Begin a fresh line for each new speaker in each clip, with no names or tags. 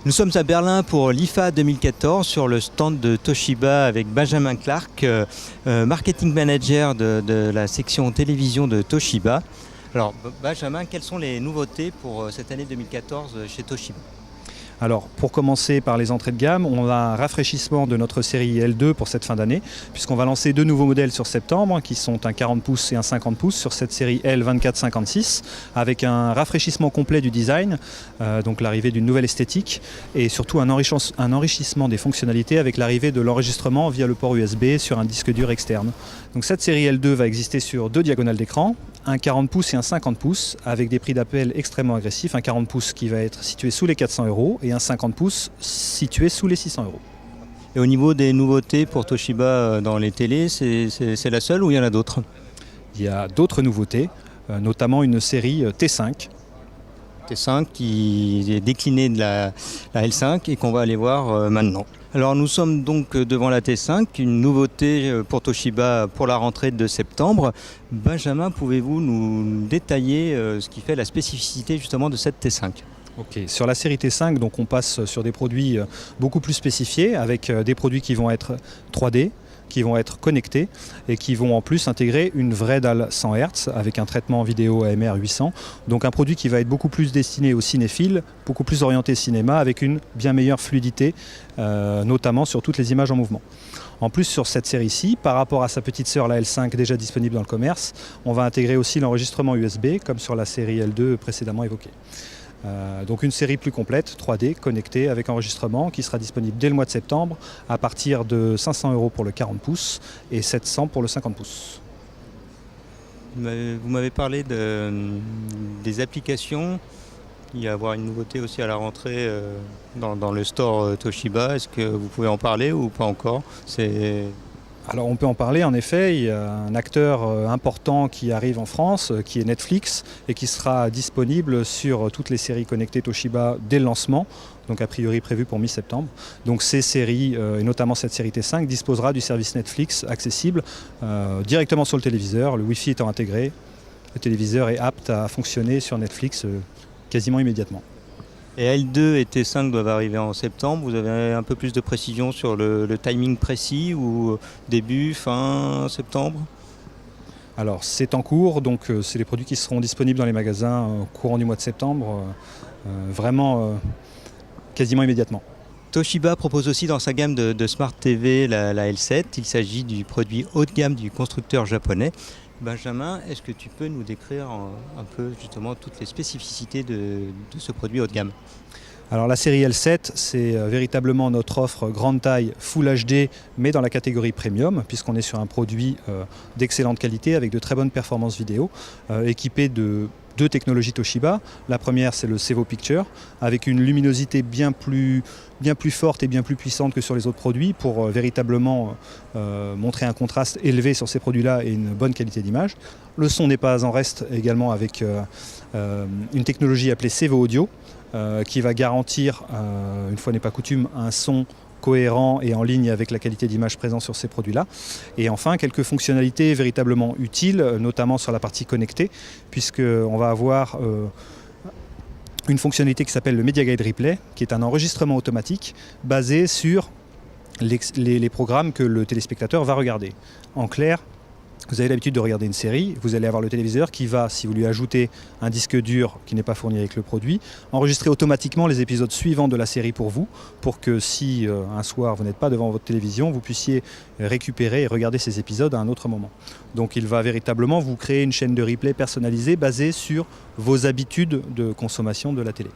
Nous sommes à Berlin pour l'IFA 2014 sur le stand de Toshiba avec Benjamin Clark, marketing manager de la section télévision de Toshiba. Alors Benjamin, quelles sont les nouveautés pour cette année 2014 chez Toshiba ?
Alors, pour commencer par les entrées de gamme, on a un rafraîchissement de notre série L2 pour cette fin d'année, puisqu'on va lancer deux nouveaux modèles sur septembre, qui sont un 40 pouces et un 50 pouces sur cette série L2456, avec un rafraîchissement complet du design, donc l'arrivée d'une nouvelle esthétique, et surtout un enrichissement des fonctionnalités avec l'arrivée de l'enregistrement via le port USB sur un disque dur externe. Donc cette série L2 va exister sur deux diagonales d'écran, un 40 pouces et un 50 pouces, avec des prix d'appel extrêmement agressifs, un 40 pouces qui va être situé sous les 400 € et un 50 pouces situé sous les 600 €.
Et au niveau des nouveautés pour Toshiba dans les télés, c'est la seule ou il y en a d'autres ?
Il y a d'autres nouveautés, notamment une série T5.
T5 qui est déclinée de la L5 et qu'on va aller voir maintenant. Alors nous sommes donc devant la T5, une nouveauté pour Toshiba pour la rentrée de septembre. Benjamin, pouvez-vous nous détailler ce qui fait la spécificité justement de cette T5 ?
Ok, sur la série T5, donc on passe sur des produits beaucoup plus spécifiés, avec des produits qui vont être 3D, qui vont être connectés et qui vont en plus intégrer une vraie dalle 100 Hz avec un traitement vidéo AMR 800. Donc un produit qui va être beaucoup plus destiné aux cinéphiles, beaucoup plus orienté cinéma avec une bien meilleure fluidité, notamment sur toutes les images en mouvement. En plus, sur cette série-ci, par rapport à sa petite sœur, la L5, déjà disponible dans le commerce, on va intégrer aussi l'enregistrement USB, comme sur la série L2 précédemment évoquée. Donc une série plus complète, 3D, connectée, avec enregistrement, qui sera disponible dès le mois de septembre, à partir de 500 € pour le 40 pouces et 700 pour le 50 pouces.
Vous m'avez parlé des applications. Il va y avoir une nouveauté aussi à la rentrée dans le store Toshiba. Est-ce que vous pouvez en parler ou pas encore ?
Alors on peut en parler, en effet, il y a un acteur important qui arrive en France, qui est Netflix, et qui sera disponible sur toutes les séries connectées Toshiba dès le lancement, donc a priori prévu pour mi-septembre. Donc ces séries, et notamment cette série T5, disposera du service Netflix accessible directement sur le téléviseur, le Wi-Fi étant intégré. Le téléviseur est apte à fonctionner sur Netflix quasiment immédiatement.
Et L2 et T5 doivent arriver en septembre. Vous avez un peu plus de précision sur le timing précis ou début, fin septembre ?
Alors c'est en cours, donc c'est les produits qui seront disponibles dans les magasins au courant du mois de septembre, vraiment quasiment immédiatement.
Toshiba propose aussi dans sa gamme de Smart TV la L7. Il s'agit du produit haut de gamme du constructeur japonais. Benjamin, est-ce que tu peux nous décrire un peu justement toutes les spécificités de ce produit haut de gamme ?
Alors la série L7, c'est véritablement notre offre grande taille Full HD, mais dans la catégorie Premium, puisqu'on est sur un produit d'excellente qualité avec de très bonnes performances vidéo, équipé de deux technologies Toshiba. La première, c'est le Sevo Picture, avec une luminosité bien plus forte et bien plus puissante que sur les autres produits pour véritablement montrer un contraste élevé sur ces produits-là et une bonne qualité d'image. Le son n'est pas en reste également avec une technologie appelée Sevo Audio qui va garantir, une fois n'est pas coutume, un son cohérent et en ligne avec la qualité d'image présente sur ces produits-là. Et enfin, quelques fonctionnalités véritablement utiles, notamment sur la partie connectée, puisqu'on va avoir une fonctionnalité qui s'appelle le Media Guide Replay, qui est un enregistrement automatique basé sur les programmes que le téléspectateur va regarder. En clair, vous avez l'habitude de regarder une série, vous allez avoir le téléviseur qui va, si vous lui ajoutez un disque dur qui n'est pas fourni avec le produit, enregistrer automatiquement les épisodes suivants de la série pour vous, pour que si un soir vous n'êtes pas devant votre télévision, vous puissiez récupérer et regarder ces épisodes à un autre moment. Donc il va véritablement vous créer une chaîne de replay personnalisée basée sur vos habitudes de consommation de la télé.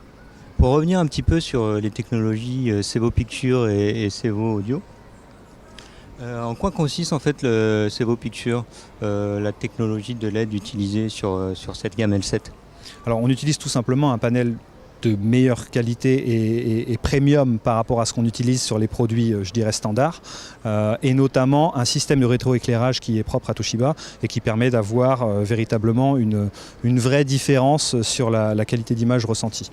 Pour revenir un petit peu sur les technologies Sevo Picture et Sevo Audio, en quoi consiste en fait le Sevo Picture, la technologie de LED utilisée sur cette gamme L7 ?
Alors on utilise tout simplement un panel de meilleure qualité et premium par rapport à ce qu'on utilise sur les produits, je dirais, standards, et notamment un système de rétroéclairage qui est propre à Toshiba et qui permet d'avoir véritablement une vraie différence sur la qualité d'image ressentie.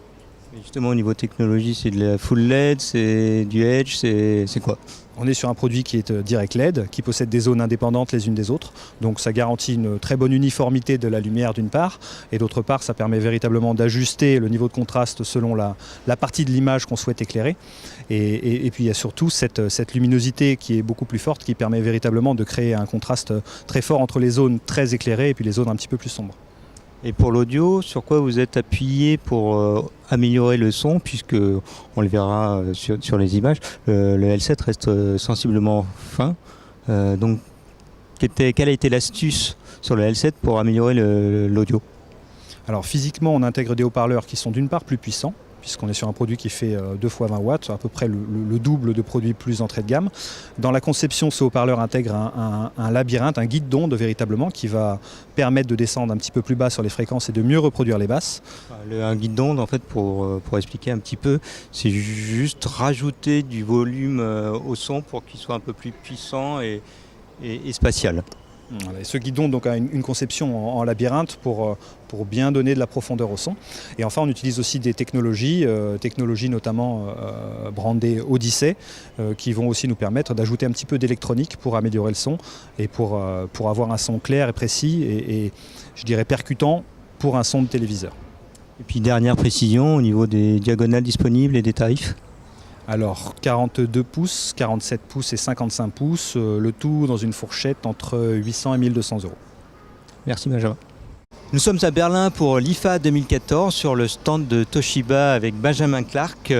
Et justement, au niveau technologie, c'est de la full LED, c'est du Edge, c'est quoi?
On est sur un produit qui est direct LED, qui possède des zones indépendantes les unes des autres. Donc ça garantit une très bonne uniformité de la lumière d'une part, et d'autre part ça permet véritablement d'ajuster le niveau de contraste selon la partie de l'image qu'on souhaite éclairer. Et puis il y a surtout cette luminosité qui est beaucoup plus forte, qui permet véritablement de créer un contraste très fort entre les zones très éclairées et puis les zones un petit peu plus sombres.
Et pour l'audio, sur quoi vous êtes appuyé pour améliorer le son, puisque on le verra sur les images, le L7 reste sensiblement fin. Donc, quelle a été l'astuce sur le L7 pour améliorer l'audio?
Alors physiquement, on intègre des haut-parleurs qui sont d'une part plus puissants, puisqu'on est sur un produit qui fait 2 fois 20 watts, à peu près le double de produits plus entrée de gamme. Dans la conception, ce haut-parleur intègre un labyrinthe, un guide d'onde véritablement, qui va permettre de descendre un petit peu plus bas sur les fréquences et de mieux reproduire les basses.
Un guide d'onde, en fait, pour expliquer un petit peu, c'est juste rajouter du volume au son pour qu'il soit un peu plus puissant et spatial.
Voilà, et ce guidon donc, a une conception en labyrinthe pour bien donner de la profondeur au son. Et enfin, on utilise aussi des technologies notamment brandées Odyssey, qui vont aussi nous permettre d'ajouter un petit peu d'électronique pour améliorer le son et pour avoir un son clair et précis et je dirais percutant pour un son de téléviseur.
Et puis dernière précision au niveau des diagonales disponibles et des tarifs.
Alors 42 pouces, 47 pouces et 55 pouces, le tout dans une fourchette entre 800 et 1200 euros.
Merci Benjamin. Nous sommes à Berlin pour l'IFA 2014 sur le stand de Toshiba avec Benjamin Clark,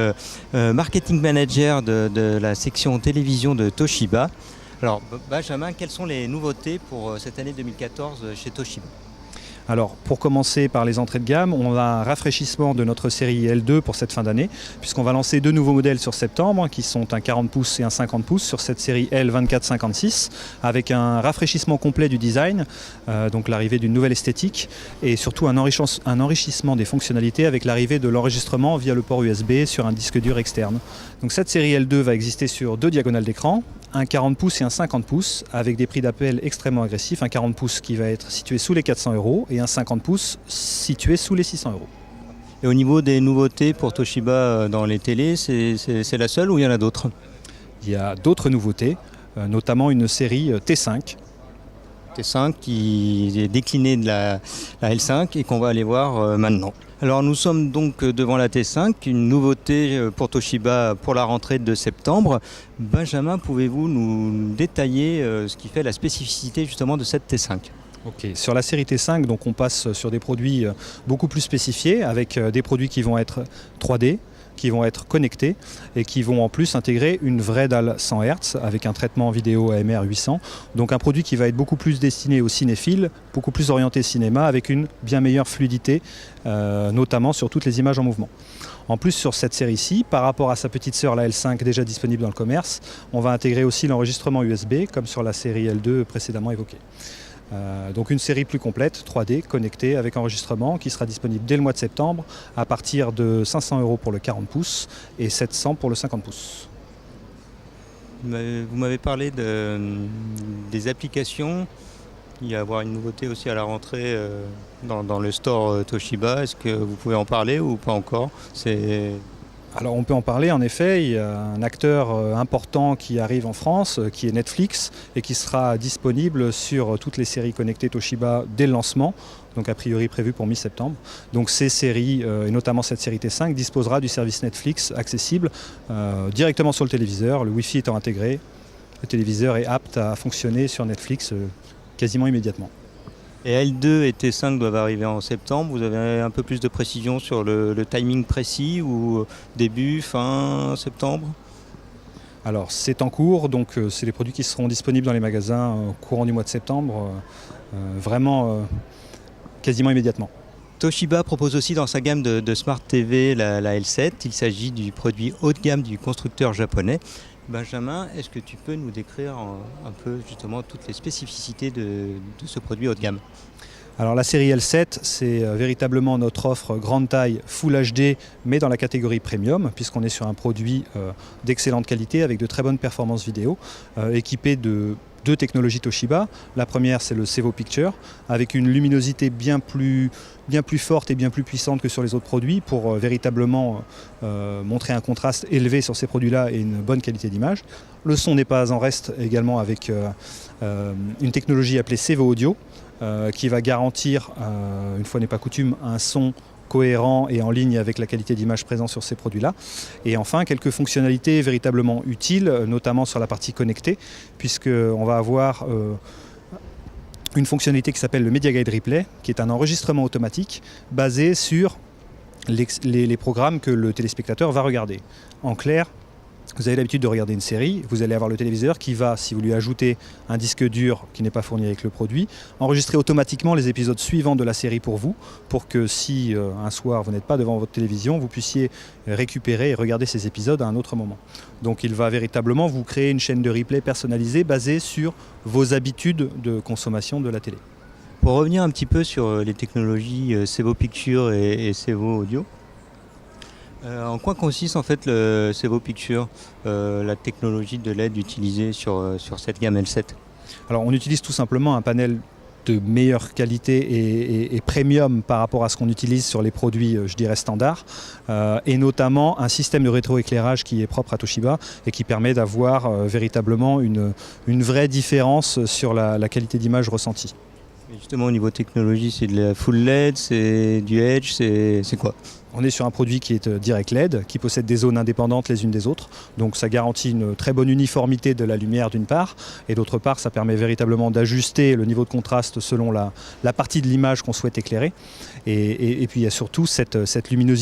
marketing manager de la section télévision de Toshiba. Alors Benjamin, quelles sont les nouveautés pour cette année 2014 chez Toshiba ?
Alors pour commencer par les entrées de gamme, on a un rafraîchissement de notre série L2 pour cette fin d'année, puisqu'on va lancer 2 nouveaux modèles sur septembre, qui sont un 40 pouces et un 50 pouces sur cette série L2456, avec un rafraîchissement complet du design, donc l'arrivée d'une nouvelle esthétique, et surtout un enrichissement des fonctionnalités avec l'arrivée de l'enregistrement via le port USB sur un disque dur externe. Donc cette série L2 va exister sur 2 diagonales d'écran, un 40 pouces et un 50 pouces, avec des prix d'appel extrêmement agressifs, un 40 pouces qui va être situé sous les 400 euros et un 50 pouces situé sous les 600 euros.
Et au niveau des nouveautés pour Toshiba dans les télés, c'est la seule ou il y en a d'autres?
Il y a d'autres nouveautés, notamment une série T5.
T5 qui est déclinée de la L5 et qu'on va aller voir maintenant. Alors nous sommes donc devant la T5, une nouveauté pour Toshiba pour la rentrée de septembre. Benjamin, pouvez-vous nous détailler ce qui fait la spécificité justement de cette T5 ?
Ok, sur la série T5, donc on passe sur des produits beaucoup plus spécifiés, avec des produits qui vont être 3D, qui vont être connectés et qui vont en plus intégrer une vraie dalle 100 Hz avec un traitement vidéo AMR 800. Donc un produit qui va être beaucoup plus destiné aux cinéphiles, beaucoup plus orienté cinéma avec une bien meilleure fluidité, notamment sur toutes les images en mouvement. En plus sur cette série-ci, par rapport à sa petite sœur la L5 déjà disponible dans le commerce, on va intégrer aussi l'enregistrement USB comme sur la série L2 précédemment évoquée. Donc une série plus complète, 3D, connectée avec enregistrement qui sera disponible dès le mois de septembre à partir de 500 euros pour le 40 pouces et 700 pour le 50 pouces.
Vous m'avez parlé des applications. Il va y avoir une nouveauté aussi à la rentrée dans le store Toshiba. Est-ce que vous pouvez en parler ou pas encore ?
Alors on peut en parler en effet, il y a un acteur important qui arrive en France, qui est Netflix, et qui sera disponible sur toutes les séries connectées Toshiba dès le lancement, donc a priori prévu pour mi-septembre. Donc ces séries, et notamment cette série T5, disposera du service Netflix accessible directement sur le téléviseur, le Wi-Fi étant intégré. Le téléviseur est apte à fonctionner sur Netflix quasiment immédiatement.
Et L2 et T5 doivent arriver en septembre. Vous avez un peu plus de précision sur le timing précis ou début, fin septembre ?
Alors c'est en cours, donc c'est les produits qui seront disponibles dans les magasins au courant du mois de septembre, vraiment quasiment immédiatement.
Toshiba propose aussi dans sa gamme de Smart TV la L7. Il s'agit du produit haut de gamme du constructeur japonais. Benjamin, est-ce que tu peux nous décrire un peu justement toutes les spécificités de ce produit haut de gamme ?
Alors la série L7, c'est véritablement notre offre grande taille Full HD, mais dans la catégorie Premium, puisqu'on est sur un produit d'excellente qualité avec de très bonnes performances vidéo, équipé de deux technologies Toshiba. La première, c'est le Sevo Picture, avec une luminosité bien plus forte et bien plus puissante que sur les autres produits pour véritablement montrer un contraste élevé sur ces produits-là et une bonne qualité d'image. Le son n'est pas en reste également avec une technologie appelée Sevo Audio, qui va garantir, une fois n'est pas coutume, un son cohérent et en ligne avec la qualité d'image présente sur ces produits-là. Et enfin, quelques fonctionnalités véritablement utiles, notamment sur la partie connectée, puisqu'on va avoir une fonctionnalité qui s'appelle le Media Guide Replay, qui est un enregistrement automatique basé sur les programmes que le téléspectateur va regarder. En clair, vous avez l'habitude de regarder une série, vous allez avoir le téléviseur qui va, si vous lui ajoutez un disque dur qui n'est pas fourni avec le produit, enregistrer automatiquement les épisodes suivants de la série pour vous, pour que si un soir vous n'êtes pas devant votre télévision, vous puissiez récupérer et regarder ces épisodes à un autre moment. Donc il va véritablement vous créer une chaîne de replay personnalisée basée sur vos habitudes de consommation de la télé.
Pour revenir un petit peu sur les technologies Sevo Picture et Sevo Audio, en quoi consiste en fait le Sevo Picture, la technologie de LED utilisée sur cette gamme L7?
Alors on utilise tout simplement un panel de meilleure qualité et premium par rapport à ce qu'on utilise sur les produits, je dirais, standards, et notamment un système de rétroéclairage qui est propre à Toshiba et qui permet d'avoir véritablement une vraie différence sur la qualité d'image ressentie.
Et justement, au niveau technologie, c'est de la full LED, c'est du Edge, c'est quoi?
On est sur un produit qui est direct LED, qui possède des zones indépendantes les unes des autres. Donc ça garantit une très bonne uniformité de la lumière d'une part, et d'autre part ça permet véritablement d'ajuster le niveau de contraste selon la partie de l'image qu'on souhaite éclairer. Et puis il y a surtout cette luminosité